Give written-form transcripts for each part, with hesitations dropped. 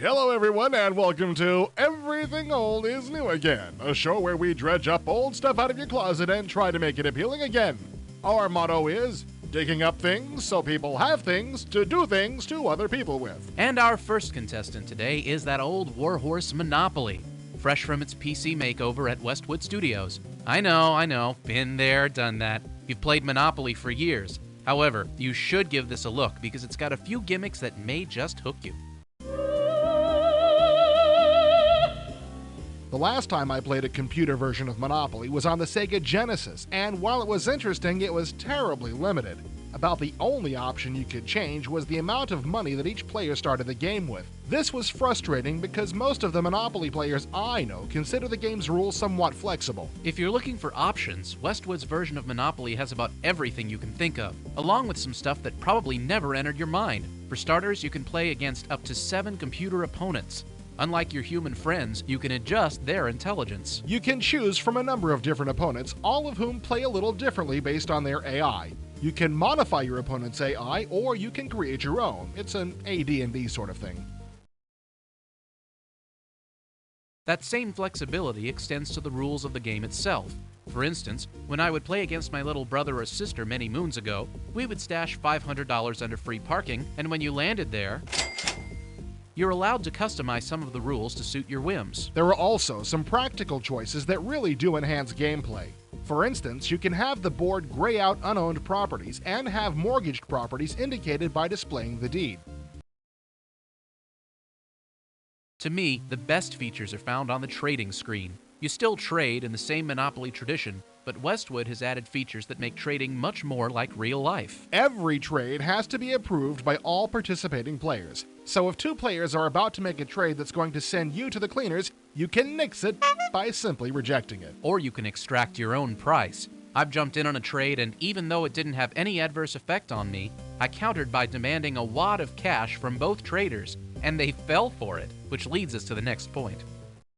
Hello everyone and welcome to Everything Old is New Again, a show where we dredge up old stuff out of your closet and try to make it appealing again. Our motto is, digging up things so people have things to do things to other people with. And our first contestant today is that old warhorse Monopoly, fresh from its PC makeover at Westwood Studios. I know, been there, done that. You've played Monopoly for years. However, you should give this a look because it's got a few gimmicks that may just hook you. The last time I played a computer version of Monopoly was on the Sega Genesis, and while it was interesting, it was terribly limited. About the only option you could change was the amount of money that each player started the game with. This was frustrating because most of the Monopoly players I know consider the game's rules somewhat flexible. If you're looking for options, Westwood's version of Monopoly has about everything you can think of, along with some stuff that probably never entered your mind. For starters, you can play against up to 7 computer opponents. Unlike your human friends, you can adjust their intelligence. You can choose from a number of different opponents, all of whom play a little differently based on their AI. You can modify your opponent's AI, or you can create your own. It's an AD&D sort of thing. That same flexibility extends to the rules of the game itself. For instance, when I would play against my little brother or sister many moons ago, we would stash $500 under free parking, and when you landed there, you're allowed to customize some of the rules to suit your whims. There are also some practical choices that really do enhance gameplay. For instance, you can have the board gray out unowned properties and have mortgaged properties indicated by displaying the deed. To me, the best features are found on the trading screen. You still trade in the same Monopoly tradition, but Westwood has added features that make trading much more like real life. Every trade has to be approved by all participating players. So if 2 players are about to make a trade that's going to send you to the cleaners, you can nix it by simply rejecting it. Or you can extract your own price. I've jumped in on a trade, and even though it didn't have any adverse effect on me, I countered by demanding a wad of cash from both traders, and they fell for it, which leads us to the next point.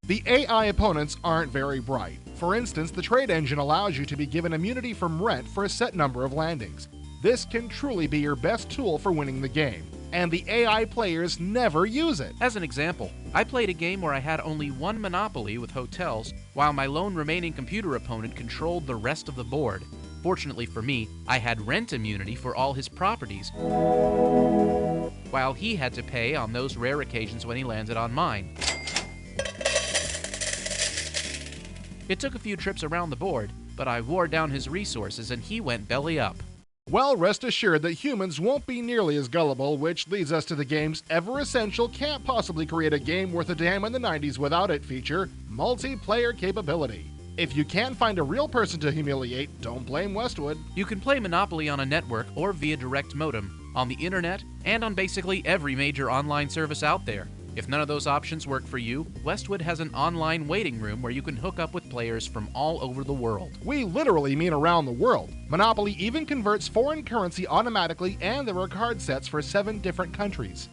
The AI opponents aren't very bright. For instance, the trade engine allows you to be given immunity from rent for a set number of landings. This can truly be your best tool for winning the game, and the AI players never use it. As an example, I played a game where I had only one Monopoly with hotels, while my lone remaining computer opponent controlled the rest of the board. Fortunately for me, I had rent immunity for all his properties, while he had to pay on those rare occasions when he landed on mine. It took a few trips around the board, but I wore down his resources and he went belly up. Well, rest assured that humans won't be nearly as gullible, which leads us to the game's ever-essential can't possibly create a game worth a damn in the 90s without it feature, multiplayer capability. If you can't find a real person to humiliate, don't blame Westwood. You can play Monopoly on a network or via direct modem, on the internet, and on basically every major online service out there. If none of those options work for you, Westwood has an online waiting room where you can hook up with players from all over the world. We literally mean around the world. Monopoly even converts foreign currency automatically, and there are card sets for 7 different countries.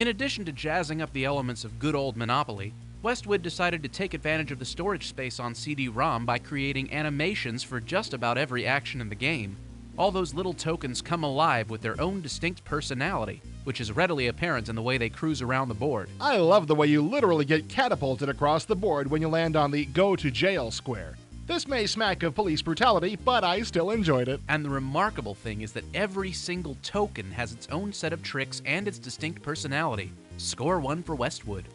In addition to jazzing up the elements of good old Monopoly, Westwood decided to take advantage of the storage space on CD-ROM by creating animations for just about every action in the game. All those little tokens come alive with their own distinct personality, which is readily apparent in the way they cruise around the board. I love the way you literally get catapulted across the board when you land on the go to jail square. This may smack of police brutality, but I still enjoyed it. And the remarkable thing is that every single token has its own set of tricks and its distinct personality. Score 1 for Westwood.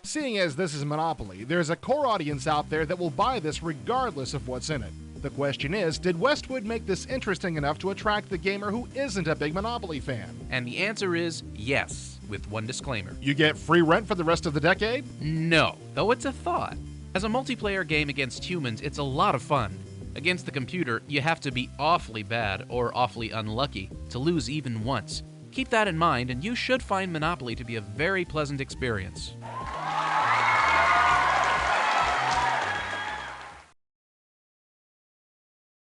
Seeing as this is Monopoly, there's a core audience out there that will buy this regardless of what's in it. The question is, did Westwood make this interesting enough to attract the gamer who isn't a big Monopoly fan? And the answer is yes, with one disclaimer. You get free rent for the rest of the decade? No, though it's a thought. As a multiplayer game against humans, it's a lot of fun. Against the computer, you have to be awfully bad or awfully unlucky to lose even once. Keep that in mind, and you should find Monopoly to be a very pleasant experience.